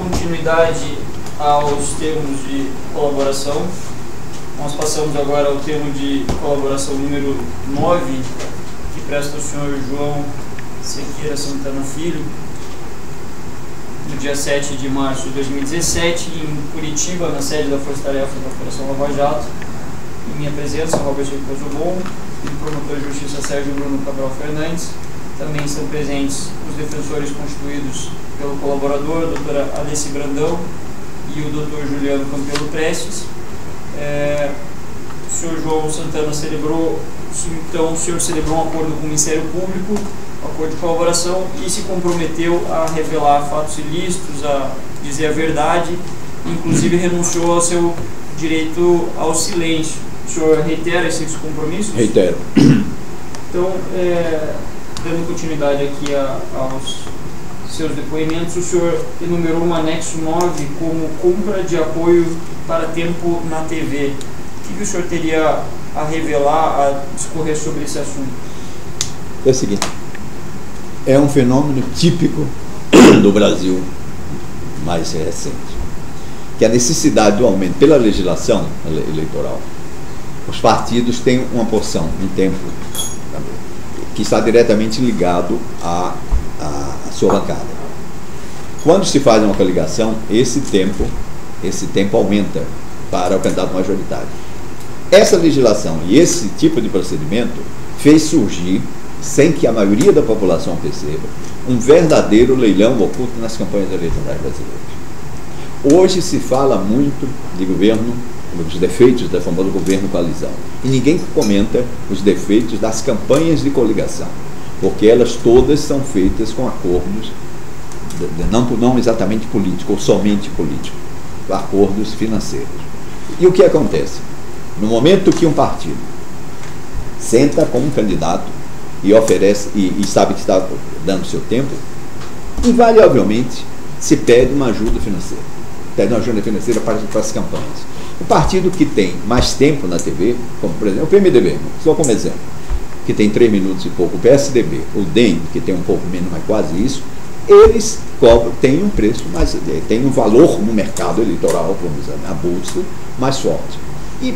continuidade aos termos de colaboração. Nós passamos agora ao termo de colaboração número 9, que presta ao senhor João Sequeira Santana Filho, no dia 7 de março de 2017, em Curitiba, na sede da Força Tarefa da Operação Lava Jato. Em minha presença, Robert Cozobon e o promotor de justiça Sérgio Bruno Cabral Fernandes. Também estão presentes os defensores constituídos pelo colaborador, a doutora Alessi Brandão e o doutor Juliano Campelo Prestes. O senhor João Santana celebrou, então o senhor celebrou um acordo com o Ministério Público, um acordo de colaboração, e se comprometeu a revelar fatos ilícitos, a dizer a verdade, inclusive renunciou ao seu direito ao silêncio. O senhor reitera esses compromissos? Reitero. Então, dando continuidade aqui aos seus depoimentos, o senhor enumerou um anexo 9 como compra de apoio para tempo na TV. O que o senhor teria a revelar, a discorrer sobre esse assunto? É o seguinte, é um fenômeno típico do Brasil mais recente, que a necessidade do aumento pela legislação eleitoral, os partidos têm uma porção, um tempo que está diretamente ligado à sua bancada. Quando se faz uma coligação, esse tempo aumenta para o candidato majoritário. Essa legislação e esse tipo de procedimento fez surgir, sem que a maioria da população perceba, um verdadeiro leilão oculto nas campanhas eleitorais brasileiras. Hoje se fala muito de governo, dos defeitos da famosa governo coalizão, e ninguém comenta os defeitos das campanhas de coligação, porque elas todas são feitas com acordos, não exatamente políticos, ou somente políticos, acordos financeiros. E o que acontece? No momento que um partido senta com um candidato e oferece, e sabe que está dando seu tempo, invariavelmente se pede uma ajuda financeira. Pede uma ajuda financeira para as campanhas. O partido que tem mais tempo na TV, como por exemplo o PMDB, só como exemplo, que tem 3 minutos e pouco, o PSDB, o DEM, que tem um pouco menos, mas quase isso, eles cobram, têm um preço, mas tem um valor no mercado eleitoral, vamos dizer, na bolsa, mais forte.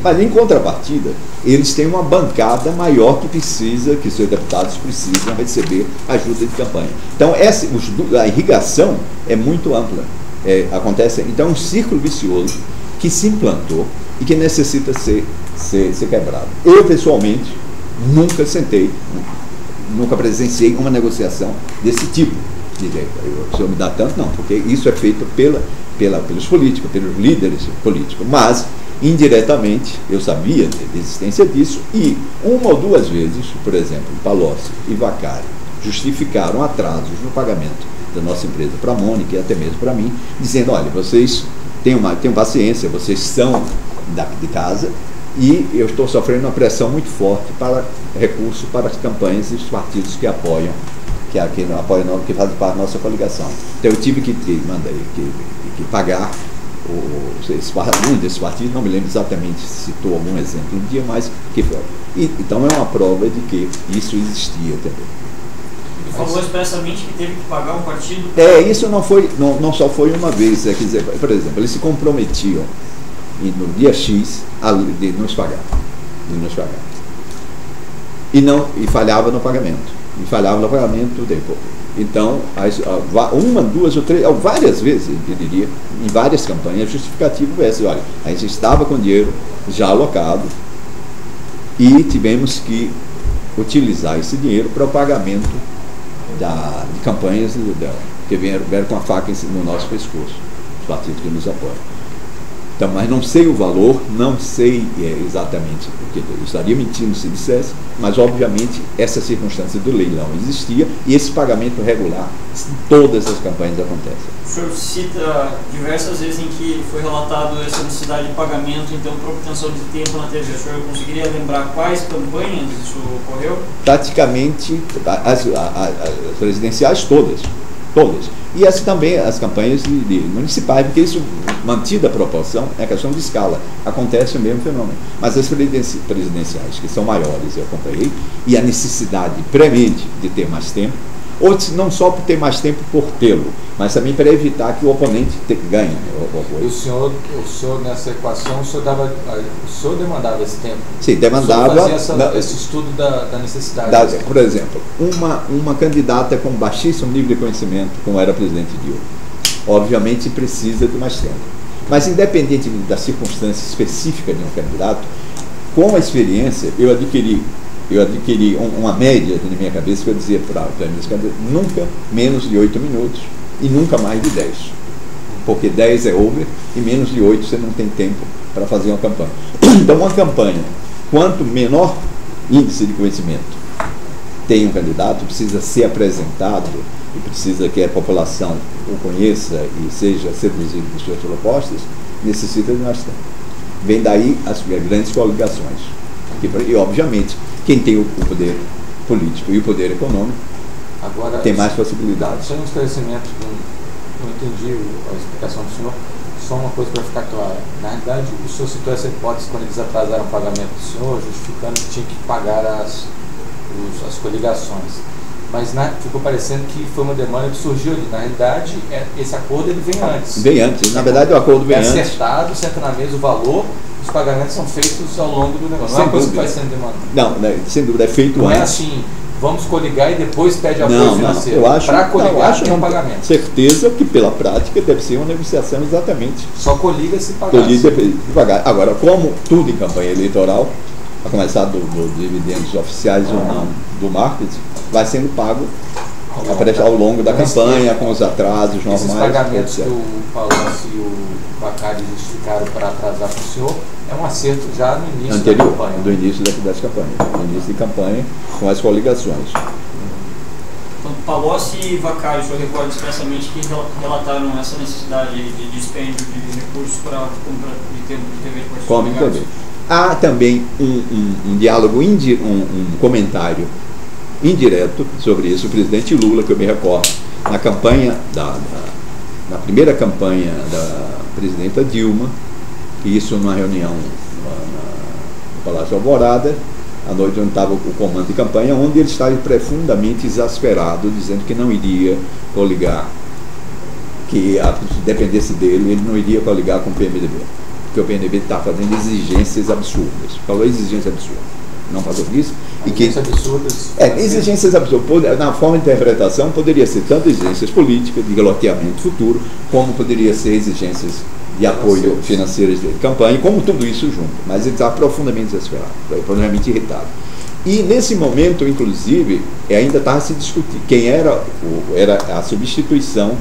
Mas em contrapartida, eles têm uma bancada maior que seus deputados precisam receber ajuda de campanha. Então, a irrigação é muito ampla. Acontece, então, é um círculo vicioso que se implantou e que necessita ser quebrado. Eu, pessoalmente, nunca presenciei uma negociação desse tipo. O senhor me dá tanto? Não, porque isso é feito pelos políticos, pelos líderes políticos. Mas, indiretamente, eu sabia da existência disso e uma ou duas vezes, por exemplo, Palocci e Vaccari justificaram atrasos no pagamento da nossa empresa para a Mônica e até mesmo para mim, dizendo, olha, vocês tenham paciência, vocês são de casa e eu estou sofrendo uma pressão muito forte para recurso para as campanhas e os partidos que apoiam, que fazem parte da nossa coligação. Então eu tive que pagar um desses partidos, não me lembro exatamente se citou algum exemplo um dia, mas que foi. Então é uma prova de que isso existia também. Ele falou expressamente que teve que pagar um partido? Isso não só foi uma vez. Quer dizer, por exemplo, eles se comprometiam no dia X de nos pagar. E falhava no pagamento. Depois. Então, uma, duas ou três, várias vezes, eu diria, em várias campanhas, justificativo esse. Olha, a gente estava com dinheiro já alocado e tivemos que utilizar esse dinheiro para o pagamento de campanhas que vieram com a faca no nosso pescoço, os partidos que nos apoiam. Então, mas não sei o valor, não sei exatamente, porque eu estaria mentindo se dissesse, mas obviamente essa circunstância do leilão existia e esse pagamento regular em todas as campanhas acontece. O senhor cita diversas vezes em que foi relatado essa necessidade de pagamento, então, por obtenção de tempo na TV. O senhor conseguiria lembrar quais campanhas isso ocorreu? Praticamente as presidenciais todas. E também as campanhas municipais, porque isso, mantida a proporção, é questão de escala. Acontece o mesmo fenômeno. Mas as presidenciais, que são maiores, eu acompanhei, e a necessidade premente de ter mais tempo, ou não só por ter mais tempo por tê-lo, mas também para evitar que o oponente ganhe. E o senhor nessa equação, o senhor demandava esse tempo? Sim, demandava. O senhor fazia esse estudo da necessidade. Por exemplo, uma candidata com baixíssimo nível de conhecimento, como era a presidente Dilma, obviamente precisa de mais tempo. Mas, independente da circunstância específica de um candidato, com a experiência, eu adquiri uma média na minha cabeça, que eu dizia para minhas candidatas, nunca menos de 8 minutos e nunca mais de 10. Porque 10 é over e menos de 8 você não tem tempo para fazer uma campanha. Então, uma campanha, quanto menor índice de conhecimento tem um candidato, precisa ser apresentado e precisa que a população o conheça e seja seduzido por suas propostas, necessita de mais tempo. Vem daí as grandes coligações. E, obviamente, quem tem o poder político e o poder econômico agora, tem mais possibilidades. Só um esclarecimento, não entendi a explicação do senhor, só uma coisa para ficar clara. Na realidade, o senhor citou essa hipótese quando eles atrasaram o pagamento do senhor, justificando que tinha que pagar as coligações. Mas ficou parecendo que foi uma demanda que surgiu ali. Na realidade, esse acordo ele vem antes. Vem antes. Na verdade, o acordo vem antes. É acertado, senta na mesa o valor, os pagamentos são feitos ao longo do negócio. Não é uma coisa que vai sendo demandada. Não, sem dúvida, é feito não antes. Não é assim, vamos coligar e depois pede apoio financeiro. Para coligar tem um pagamento. Certeza que pela prática deve ser uma negociação exatamente. Só coliga se pagar. Coliga se pagar. Agora, como tudo em campanha eleitoral, a começar dos dividendos oficiais ou não do marketing, vai sendo pago ao longo da campanha, com os atrasos normais. Esses pagamentos que o Palocci e o Vacari justificaram para atrasar para o senhor, é um acerto já no início da campanha. Do início das campanhas. No início de campanha, com as coligações. Então, Palocci e Vacari, o senhor recorda expressamente que relataram essa necessidade de dispêndio de recursos para compra de tempo de TV de Como também. Há também um diálogo, um comentário indireto sobre isso. O presidente Lula, que eu me recordo, na campanha, na primeira campanha da presidenta Dilma, e isso numa reunião no Palácio Alvorada, à noite onde estava o comando de campanha, onde ele estava profundamente exasperado, dizendo que não iria coligar, que se dependesse dele, ele não iria coligar com o PMDB. Porque o PNB está fazendo exigências absurdas. Falou exigências absurdas. Não falou disso. Exigências absurdas. Na forma de interpretação, poderia ser tanto exigências políticas, de loteamento futuro, como poderia ser exigências de apoio financeiro de campanha, como tudo isso junto. Mas ele está profundamente desesperado, profundamente irritado. E nesse momento, inclusive, ainda estava se discutindo quem era a substituição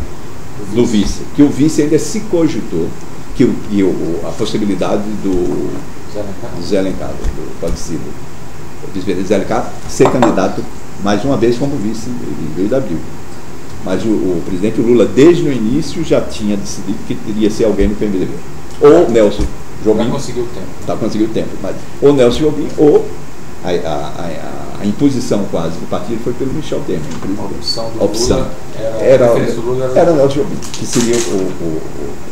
do vice. Que o vice ainda se cogitou a possibilidade do Zé Alencar, do falecido vice-presidente Zé Alencar, ser candidato mais uma vez como vice da Abril. Mas o presidente Lula, desde o início, já tinha decidido que teria ser alguém no PMDB. Ou Nelson Jobim. Já conseguiu o tempo. Já conseguiu o tempo. Mas, ou Nelson Jobim, ou a imposição quase do partido foi pelo Michel Temer. A opção do Lula era Nelson Jobim, que seria o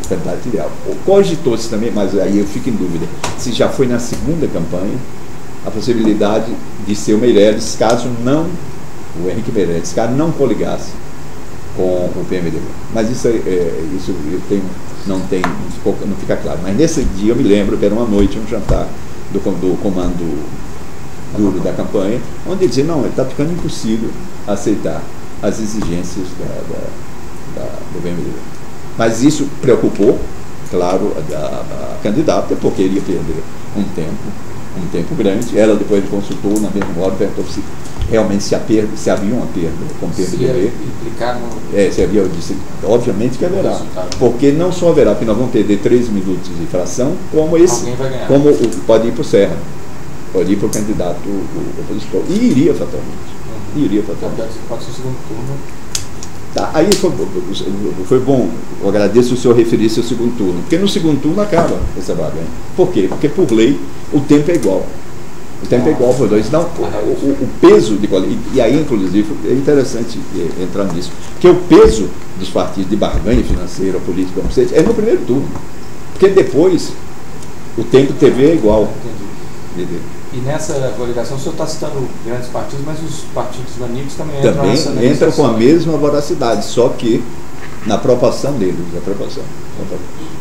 candidato ideal. Cogitou-se também, mas aí eu fico em dúvida, se já foi na segunda campanha, a possibilidade de ser o Meirelles, caso não, o Henrique Meirelles, caso não coligasse com o PMDB. Mas isso não fica claro. Mas nesse dia eu me lembro que era uma noite, um jantar do comando duro da campanha, onde ele dizia, não, ele está ficando impossível aceitar as exigências do PMDB. Mas isso preocupou, claro, a candidata, porque ele ia perder um tempo grande. Ela depois consultou na mesma hora, perguntou se realmente se havia uma perda com o PMDB. Se havia, eu disse, obviamente que haverá. Porque não só haverá, porque nós vamos perder 13 minutos de fração, como pode ir para o Serra, pode ir para o candidato opositor. E iria fatalmente. Pode ser o segundo turno. Tá, aí foi bom, eu agradeço o senhor referir-se ao segundo turno, porque no segundo turno acaba essa vaga. Por quê? Porque por lei o tempo é igual. O tempo é igual por dois. Então, o peso de e aí, inclusive, é interessante entrar nisso, porque o peso dos partidos de barganha financeira, política, como seja, é no primeiro turno. Porque depois o tempo de TV é igual. E nessa coligação, o senhor está citando grandes partidos, mas os partidos nanicos também entram nessa Também entram com a mesma voracidade, só que na proporção deles,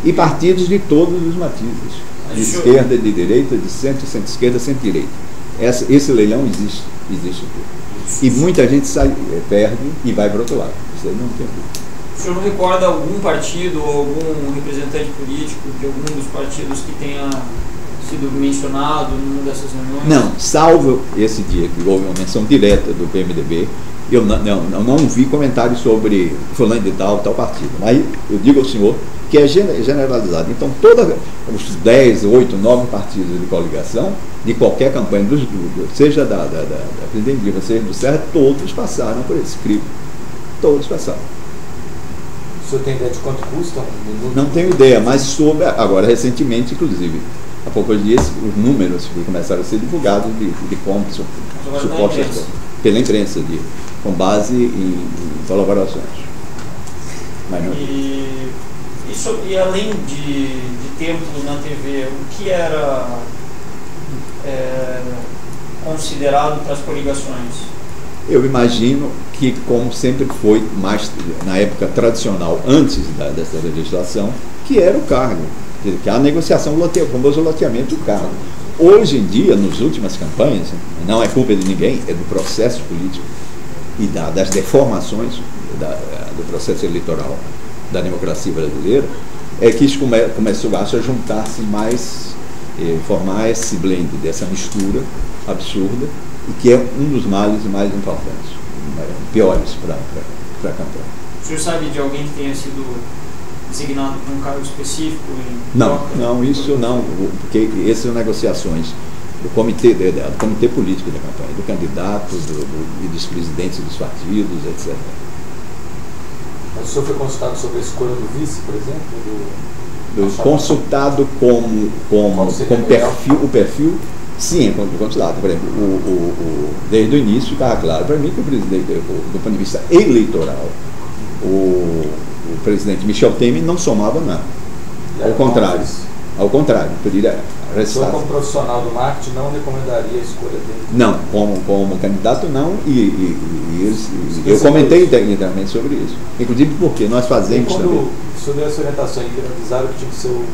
E partidos de todos os matizes, de esquerda, de direita, de centro-esquerda, centro-direita. Esse leilão existe tudo. E muita gente perde e vai para o outro lado. Isso aí não tem dúvida. O senhor não recorda algum partido ou algum representante político de algum dos partidos que tenha sido mencionado numa dessas reuniões? Não, salvo esse dia que houve uma menção direta do PMDB, eu não vi comentários sobre fulano de tal partido. Mas eu digo ao senhor que é generalizado. Então, todos os 10, 8, 9 partidos de coligação, de qualquer campanha, seja da Presidente Dilma, seja do Serra, todos passaram por esse crivo. Todos passaram. O senhor tem ideia de quanto custa um minuto? Não tenho ideia, mas soube agora, recentemente, inclusive, há poucos dias, os números que começaram a ser divulgados de como supostas pela imprensa, com base em colaborações. Mas não. E além de tempo na TV, o que era considerado para as coligações? Eu imagino que, como sempre foi, mais na época tradicional, antes dessa legislação, que era o cargo, que a negociação, o famoso loteamento do cargo. Hoje em dia, nas últimas campanhas, não é culpa de ninguém, é do processo político e das deformações do processo eleitoral da democracia brasileira, é que isso começou a juntar-se mais, formar esse blend, dessa mistura absurda, e que é um dos males mais importantes, piores para a campanha. O senhor sabe de alguém que tenha sido designado para um cargo específico? Não, isso não, porque essas são negociações do comitê político da campanha, do candidato e dos presidentes dos partidos, etc. Mas o senhor foi consultado sobre a escolha do vice, por exemplo? Consultado como o perfil, sim, consultado. Por exemplo, desde o início ficava claro para mim que o presidente, do ponto de vista eleitoral, o presidente Michel Temer não somava nada. Ao contrário, poderia restar. O senhor, como profissional do marketing, não recomendaria a escolha dele? Não, como candidato não, eu comentei internamente sobre isso. Inclusive porque nós fazemos também. Quando o senhor deu essa orientação e avisaram que tinha que ser o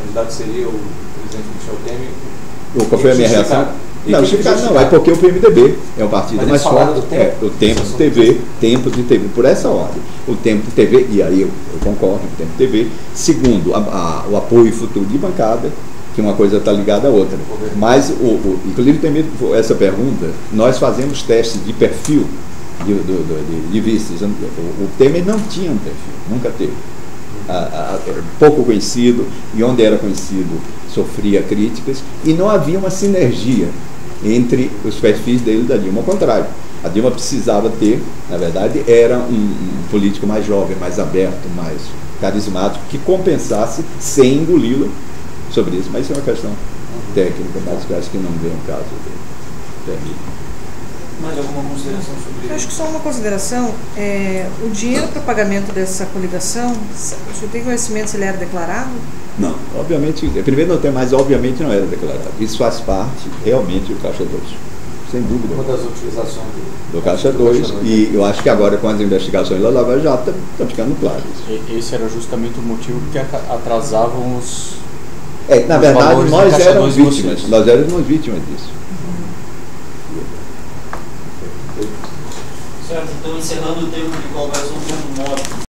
candidato seria o presidente Michel Temer. Qual foi a minha reação? Não, é porque o PMDB é um partido mais forte. O Tempo de TV, por essa ordem. O Tempo de TV, e aí eu concordo com o Tempo de TV. Segundo, o apoio futuro de bancada, que uma coisa está ligada à outra. Mas, inclusive, tem essa pergunta, nós fazemos testes de perfil de vices. O Temer não tinha um perfil, nunca teve. Pouco conhecido, e onde era conhecido sofria críticas, e não havia uma sinergia entre os perfis dele e da Dilma. Ao contrário, a Dilma precisava ter, na verdade, era um político mais jovem, mais aberto, mais carismático, que compensasse sem engoli-la sobre isso. Mas isso é uma questão técnica, mas eu acho que não vem o caso dele. Mais alguma consideração sobre isso? Eu acho que só uma consideração, o dinheiro para o pagamento dessa coligação, o senhor tem conhecimento se ele era declarado? Não, obviamente, primeiro não tem, mas obviamente não era declarado. Isso faz parte realmente do Caixa 2, sem dúvida. Uma das utilizações do Caixa 2, e eu acho que agora com as investigações da Lava Jato está ficando claro isso. Esse era justamente o motivo que atrasavam os... na verdade, nós éramos vítimas disso. Certo, então encerrando o termo de colaboração como